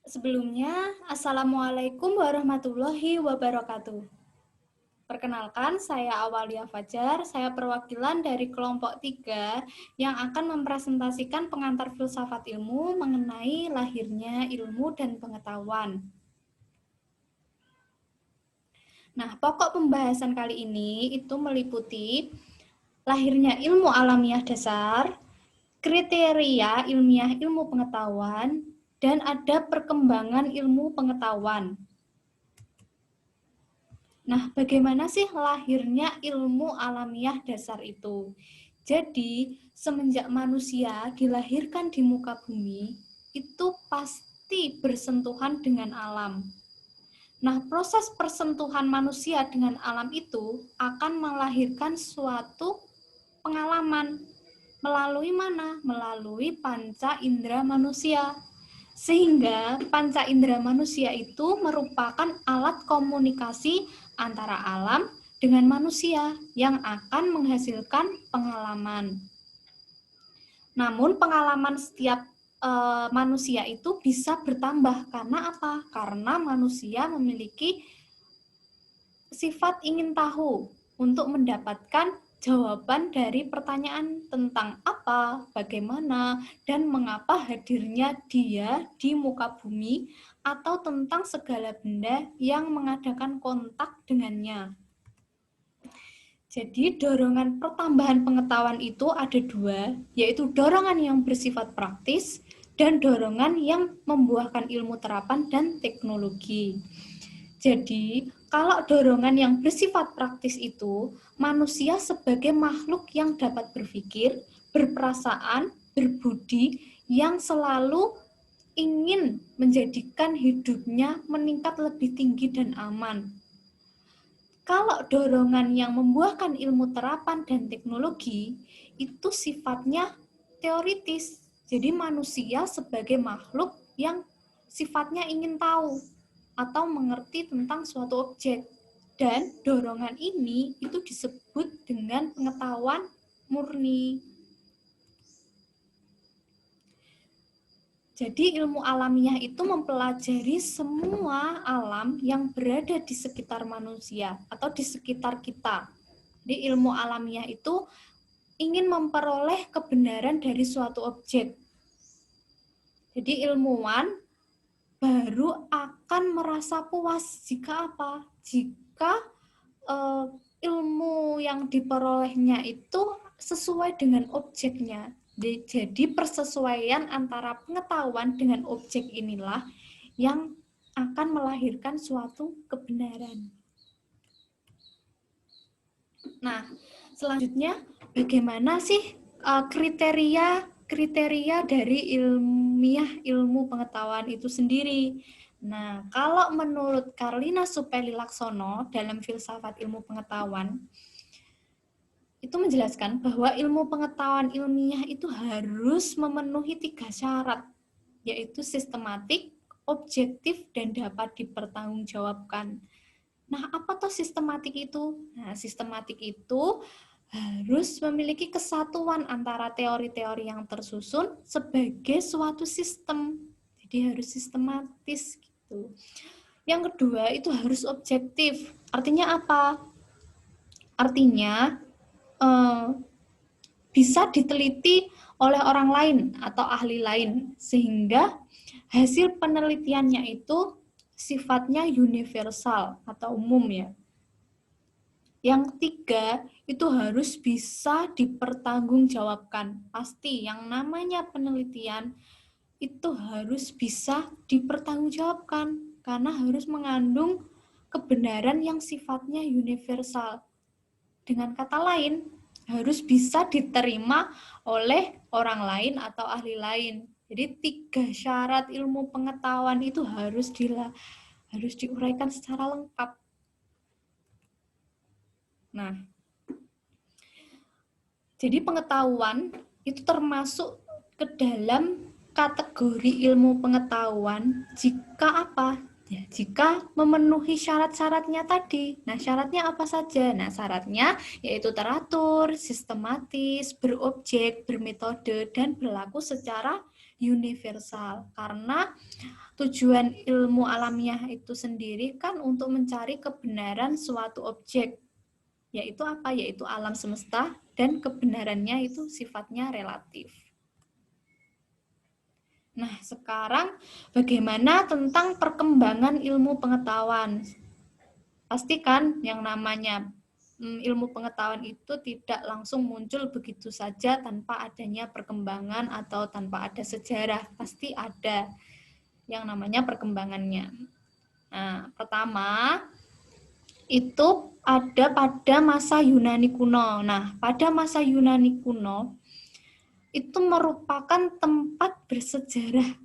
Sebelumnya, Assalamualaikum warahmatullahi wabarakatuh. Perkenalkan, saya Awalia Fajar, saya perwakilan dari kelompok 3 yang akan mempresentasikan pengantar filsafat ilmu mengenai lahirnya ilmu dan pengetahuan. Nah, pokok pembahasan kali ini itu meliputi lahirnya ilmu alamiah dasar, kriteria ilmiah ilmu pengetahuan, dan ada perkembangan ilmu pengetahuan. Nah, bagaimana sih lahirnya ilmu alamiah dasar itu? Jadi, semenjak manusia dilahirkan di muka bumi, itu pasti bersentuhan dengan alam. Nah, proses persentuhan manusia dengan alam itu akan melahirkan suatu pengalaman. Melalui mana? Melalui panca indera manusia. Sehingga panca indera manusia itu merupakan alat komunikasi antara alam dengan manusia yang akan menghasilkan pengalaman. Namun pengalaman setiap manusia itu bisa bertambah karena apa? Karena manusia memiliki sifat ingin tahu untuk mendapatkan jawaban dari pertanyaan tentang apa, bagaimana, dan mengapa hadirnya dia di muka bumi atau tentang segala benda yang mengadakan kontak dengannya. Jadi dorongan pertambahan pengetahuan itu ada dua, yaitu dorongan yang bersifat praktis dan dorongan yang membuahkan ilmu terapan dan teknologi. Jadi, kalau dorongan yang bersifat praktis itu, manusia sebagai makhluk yang dapat berpikir, berperasaan, berbudi, yang selalu ingin menjadikan hidupnya meningkat lebih tinggi dan aman. Kalau dorongan yang membuahkan ilmu terapan dan teknologi, itu sifatnya teoritis. Jadi manusia sebagai makhluk yang sifatnya ingin tahu atau mengerti tentang suatu objek. Dan dorongan ini itu disebut dengan pengetahuan murni. Jadi ilmu alamiah itu mempelajari semua alam yang berada di sekitar manusia atau di sekitar kita. Jadi ilmu alamiah itu ingin memperoleh kebenaran dari suatu objek. Jadi ilmuwan baru akan merasa puas jika apa? Jika ilmu yang diperolehnya itu sesuai dengan objeknya. Jadi persesuaian antara pengetahuan dengan objek inilah yang akan melahirkan suatu kebenaran. Nah, selanjutnya bagaimana sih kriteria dari ilmiah ilmu pengetahuan itu sendiri? Nah, kalau menurut Carlina Supeli Laksono dalam filsafat ilmu pengetahuan, itu menjelaskan bahwa ilmu pengetahuan ilmiah itu harus memenuhi 3 syarat, yaitu sistematik, objektif, dan dapat dipertanggungjawabkan. Nah, apa tuh sistematik itu? Nah, sistematik itu harus memiliki kesatuan antara teori-teori yang tersusun sebagai suatu sistem. Jadi harus sistematis gitu. Yang kedua, itu harus objektif. Artinya apa? Artinya bisa diteliti oleh orang lain atau ahli lain sehingga hasil penelitiannya itu sifatnya universal atau umum ya. Yang ketiga, itu harus bisa dipertanggungjawabkan. Pasti yang namanya penelitian itu harus bisa dipertanggungjawabkan karena harus mengandung kebenaran yang sifatnya universal. Dengan kata lain, harus bisa diterima oleh orang lain atau ahli lain. Jadi 3 syarat ilmu pengetahuan itu harus diuraikan secara lengkap. Nah, jadi pengetahuan itu termasuk ke dalam kategori ilmu pengetahuan jika apa? Ya, jika memenuhi syarat-syaratnya tadi. Nah, syaratnya apa saja? Nah, syaratnya yaitu teratur, sistematis, berobjek, bermetode, dan berlaku secara universal, karena tujuan ilmu alamiah itu sendiri kan untuk mencari kebenaran suatu objek, yaitu apa? Yaitu alam semesta, dan kebenarannya itu sifatnya relatif. Nah, sekarang bagaimana tentang perkembangan ilmu pengetahuan? Pastikan yang namanya ilmu pengetahuan itu tidak langsung muncul begitu saja tanpa adanya perkembangan atau tanpa ada sejarah. Pasti ada yang namanya perkembangannya. Nah, pertama itu ada pada masa Yunani kuno. Nah, pada masa Yunani kuno itu merupakan tempat bersejarah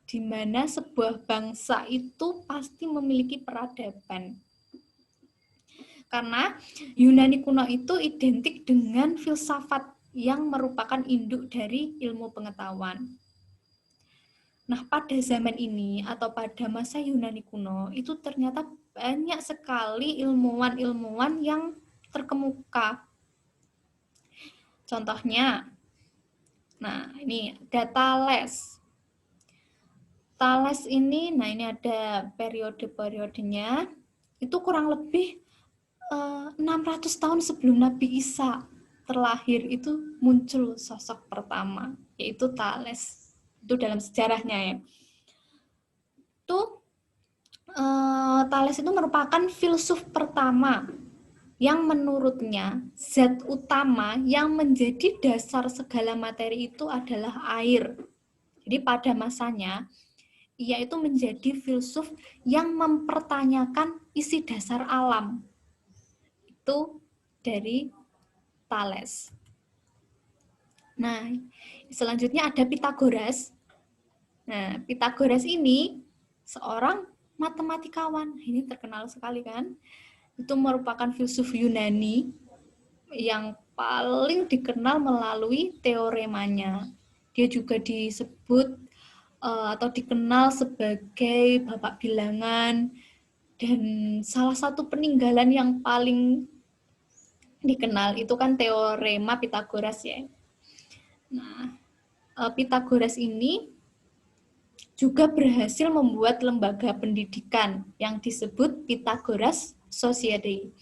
di mana sebuah bangsa itu pasti memiliki peradaban. Karena Yunani kuno itu identik dengan filsafat yang merupakan induk dari ilmu pengetahuan. Nah, pada zaman ini atau pada masa Yunani kuno itu ternyata banyak sekali ilmuwan-ilmuwan yang terkemuka. Contohnya, nah ini ada Thales. Thales ini, nah ini ada periode-periodenya, itu kurang lebih 600 tahun sebelum Nabi Isa terlahir itu muncul sosok pertama, yaitu Thales. Itu dalam sejarahnya ya. Itu Thales itu merupakan filsuf pertama yang menurutnya zat utama yang menjadi dasar segala materi itu adalah air. Jadi pada masanya ia itu menjadi filsuf yang mempertanyakan isi dasar alam. Itu dari Thales. Nah, selanjutnya ada Pythagoras. Nah, Pythagoras ini seorang matematikawan. Ini terkenal sekali kan? Itu merupakan filsuf Yunani yang paling dikenal melalui teoremanya. Dia juga disebut atau dikenal sebagai bapak bilangan, dan salah satu peninggalan yang paling dikenal itu kan teorema Pythagoras ya. Nah, Pythagoras ini juga berhasil membuat lembaga pendidikan yang disebut Pythagoras Society.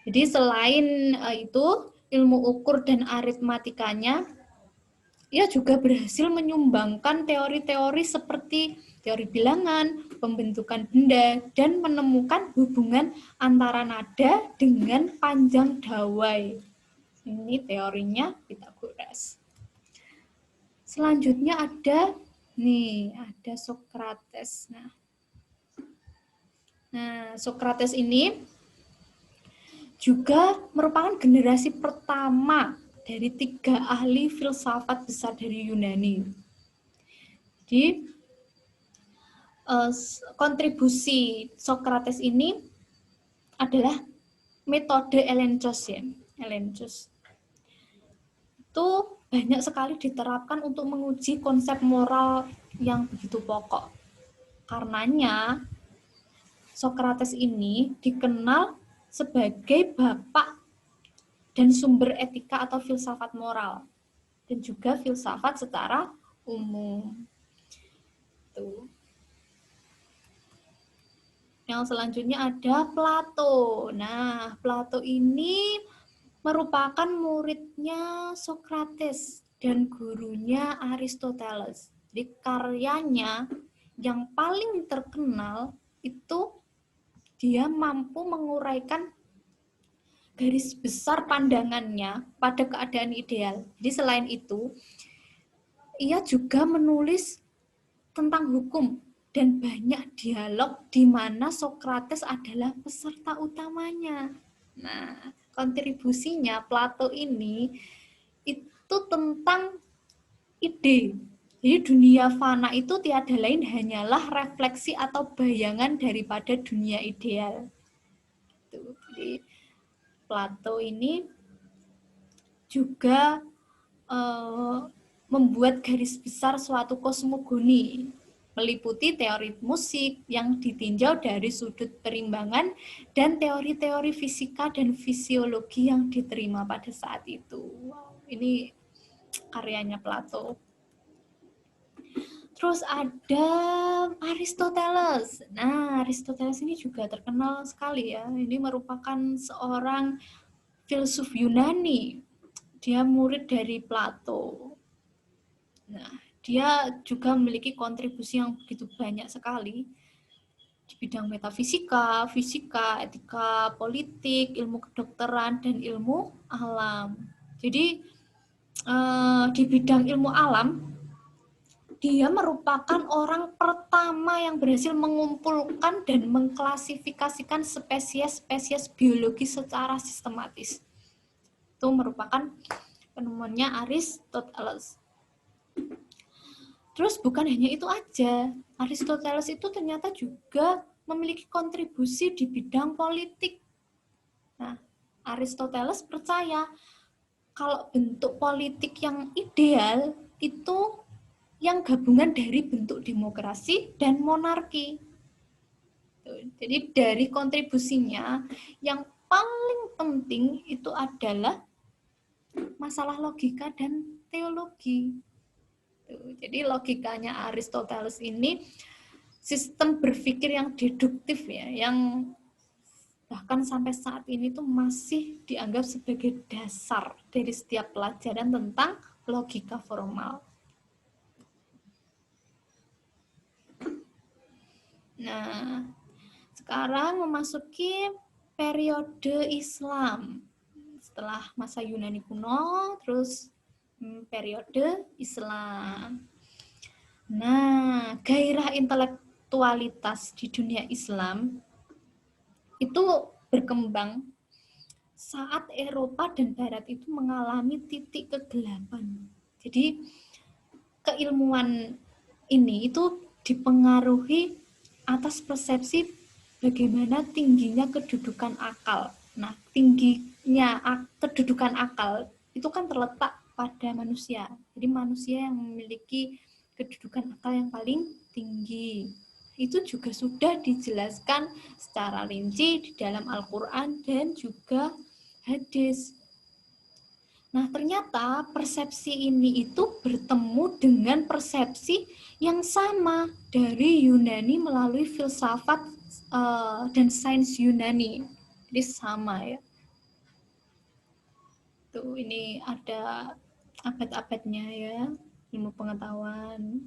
Jadi selain itu ilmu ukur dan aritmatikanya, ia juga berhasil menyumbangkan teori-teori seperti teori bilangan, pembentukan benda, dan menemukan hubungan antara nada dengan panjang dawai. Ini teorinya Pythagoras. Selanjutnya ada Socrates. Nah, Socrates ini juga merupakan generasi pertama dari 3 ahli filsafat besar dari Yunani. Jadi kontribusi Socrates ini adalah metode Elencos ya. Elencos itu banyak sekali diterapkan untuk menguji konsep moral yang begitu pokok. Karenanya Socrates ini dikenal sebagai bapak dan sumber etika atau filsafat moral, dan juga filsafat secara umum. Tuh. Yang selanjutnya ada Plato. Nah, Plato ini merupakan muridnya Socrates dan gurunya Aristoteles. Jadi karyanya yang paling terkenal itu dia mampu menguraikan garis besar pandangannya pada keadaan ideal. Jadi selain itu, ia juga menulis tentang hukum dan banyak dialog di mana Socrates adalah peserta utamanya. Nah, kontribusinya Plato ini itu tentang ide. Jadi dunia fana itu tiada lain hanyalah refleksi atau bayangan daripada dunia ideal. Jadi Plato ini juga membuat garis besar suatu kosmogoni, meliputi teori musik yang ditinjau dari sudut perimbangan dan teori-teori fisika dan fisiologi yang diterima pada saat itu. Wow, ini karyanya Plato. Terus ada Aristoteles. Nah, Aristoteles ini juga terkenal sekali ya. Ini merupakan seorang filsuf Yunani. Dia murid dari Plato. Nah, dia juga memiliki kontribusi yang begitu banyak sekali di bidang metafisika, fisika, etika, politik, ilmu kedokteran, dan ilmu alam. Jadi, di bidang ilmu alam, dia merupakan orang pertama yang berhasil mengumpulkan dan mengklasifikasikan spesies-spesies biologi secara sistematis. Itu merupakan penemuannya Aristoteles. Terus bukan hanya itu aja, Aristoteles itu ternyata juga memiliki kontribusi di bidang politik. Nah, Aristoteles percaya kalau bentuk politik yang ideal itu yang gabungan dari bentuk demokrasi dan monarki. Jadi dari kontribusinya yang paling penting itu adalah masalah logika dan teologi. Jadi logikanya Aristoteles ini sistem berpikir yang deduktif ya, yang bahkan sampai saat ini tuh masih dianggap sebagai dasar dari setiap pelajaran tentang logika formal. Nah, sekarang memasuki periode Islam. Setelah masa Yunani kuno, terus periode Islam. Nah, gairah intelektualitas di dunia Islam itu berkembang saat Eropa dan Barat itu mengalami titik kegelapan. Jadi, keilmuan ini itu dipengaruhi atas persepsi bagaimana tingginya kedudukan akal. Nah, tingginya kedudukan akal itu kan terletak pada manusia. Jadi manusia yang memiliki kedudukan akal yang paling tinggi. Itu juga sudah dijelaskan secara rinci di dalam Al-Quran dan juga hadis. Nah, ternyata persepsi ini itu bertemu dengan persepsi yang sama dari Yunani melalui filsafat dan sains Yunani. Jadi sama ya. Tuh, ini ada abad-abadnya ya, ilmu pengetahuan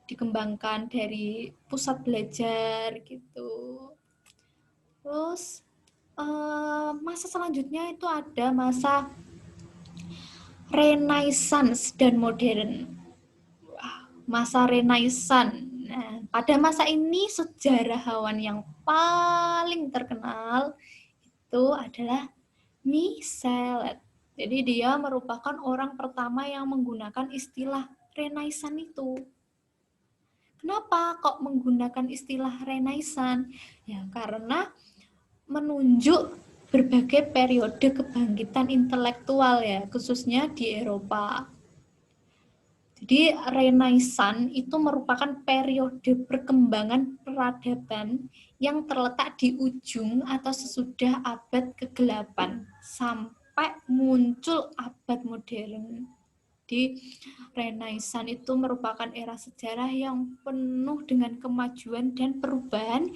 dikembangkan dari pusat belajar gitu. Terus masa selanjutnya itu ada masa Renaissance dan modern. Masa Renaissance. Nah, pada masa ini sejarawan yang paling terkenal itu adalah Michelet. Jadi dia merupakan orang pertama yang menggunakan istilah Renaissance itu. Kenapa kok menggunakan istilah Renaissance? Ya, karena menunjuk berbagai periode kebangkitan intelektual ya, khususnya di Eropa. Jadi Renaissance itu merupakan periode perkembangan peradaban yang terletak di ujung atau sesudah abad ke-8 sampai muncul abad modern. Di Renaissance itu merupakan era sejarah yang penuh dengan kemajuan dan perubahan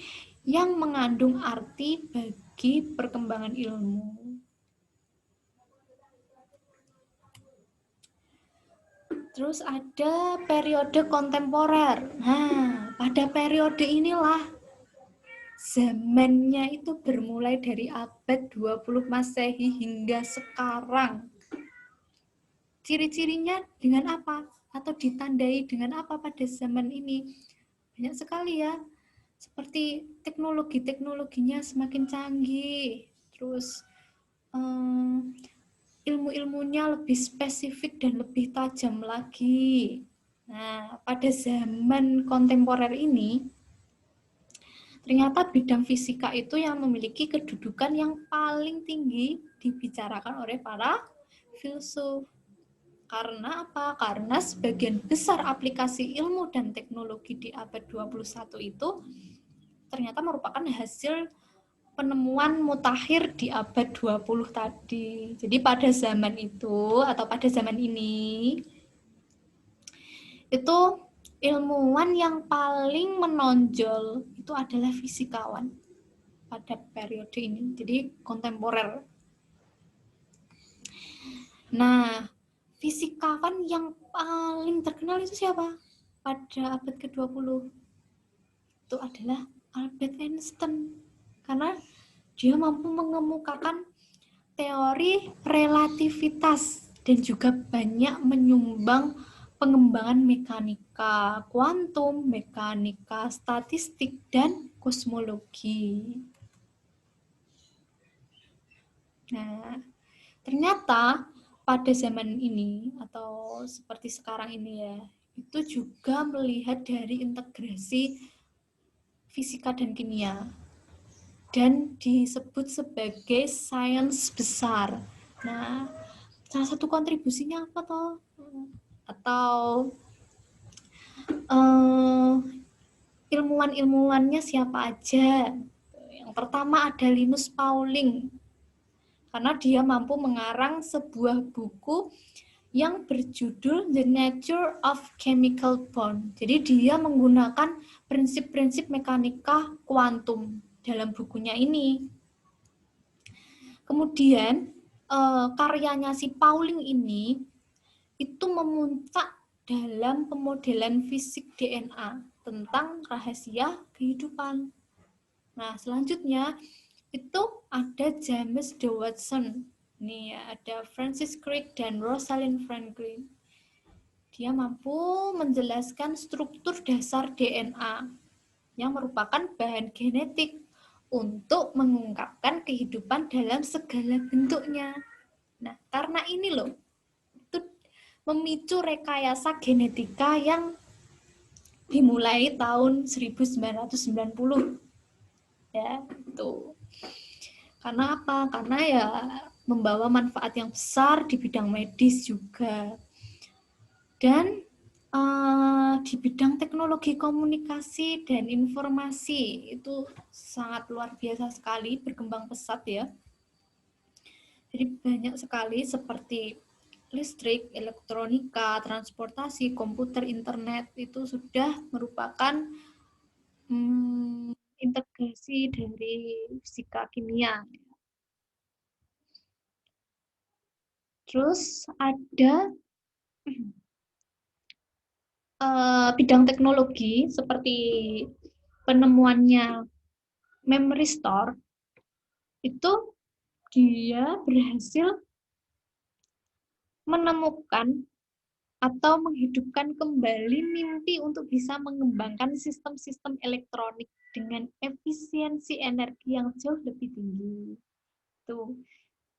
yang mengandung arti bagi perkembangan ilmu. Terus ada periode kontemporer. Nah, pada periode inilah zamannya itu bermulai dari abad 20 Masehi hingga sekarang. Ciri-cirinya dengan apa? Atau ditandai dengan apa pada zaman ini? Banyak sekali ya. Seperti teknologinya semakin canggih. Terus ilmu-ilmunya lebih spesifik dan lebih tajam lagi. Nah, pada zaman kontemporer ini, ternyata bidang fisika itu yang memiliki kedudukan yang paling tinggi dibicarakan oleh para filsuf. Karena apa? Karena sebagian besar aplikasi ilmu dan teknologi di abad 21 itu ternyata merupakan hasil penemuan mutakhir di abad 20 tadi. Jadi pada zaman itu atau pada zaman ini itu ilmuwan yang paling menonjol itu adalah fisikawan pada periode ini, jadi kontemporer. Nah, fisikawan yang paling terkenal itu siapa? Pada abad ke-20 itu adalah Albert Einstein. Karena dia mampu mengemukakan teori relativitas dan juga banyak menyumbang pengembangan mekanika kuantum, mekanika statistik, dan kosmologi. Nah, ternyata pada zaman ini atau seperti sekarang ini ya, itu juga melihat dari integrasi fisika dan kimia dan disebut sebagai sains besar. Nah, salah satu kontribusinya apa toh? Atau ilmuwan-ilmuwannya siapa aja? Yang pertama ada Linus Pauling, karena dia mampu mengarang sebuah buku yang berjudul The Nature of Chemical Bond. Jadi dia menggunakan prinsip-prinsip mekanika kuantum dalam bukunya ini. Kemudian karyanya si Pauling ini itu memuncak dalam pemodelan fisik DNA tentang rahasia kehidupan. Nah, selanjutnya itu ada James D. Watson. Nih ada Francis Crick dan Rosalind Franklin. Dia mampu menjelaskan struktur dasar DNA yang merupakan bahan genetik untuk mengungkapkan kehidupan dalam segala bentuknya. Nah, karena ini loh, itu memicu rekayasa genetika yang dimulai tahun 1990. Ya, itu. Karena apa? Karena ya membawa manfaat yang besar di bidang medis juga. Dan di bidang teknologi komunikasi dan informasi itu sangat luar biasa sekali, berkembang pesat ya. Jadi banyak sekali seperti listrik, elektronika, transportasi, komputer, internet itu sudah merupakan integrasi dari fisika kimia. Terus ada bidang teknologi seperti penemuannya memory store, itu dia berhasil menemukan atau menghidupkan kembali mimpi untuk bisa mengembangkan sistem-sistem elektronik dengan efisiensi energi yang jauh lebih tinggi. Tuh.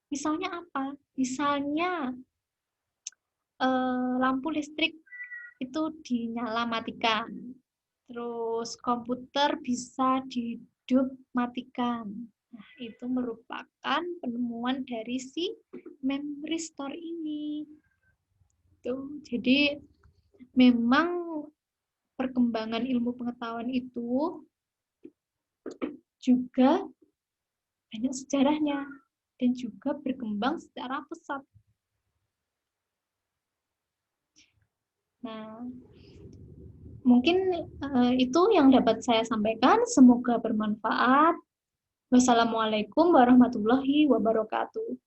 Misalnya apa? Misalnya lampu listrik itu dinyala matikan. Terus komputer bisa dihidup matikan. Nah, itu merupakan penemuan dari si memory store ini. Tuh, jadi memang perkembangan ilmu pengetahuan itu juga banyak sejarahnya dan juga berkembang secara pesat. Nah, mungkin itu yang dapat saya sampaikan. Semoga bermanfaat. Wassalamualaikum warahmatullahi wabarakatuh.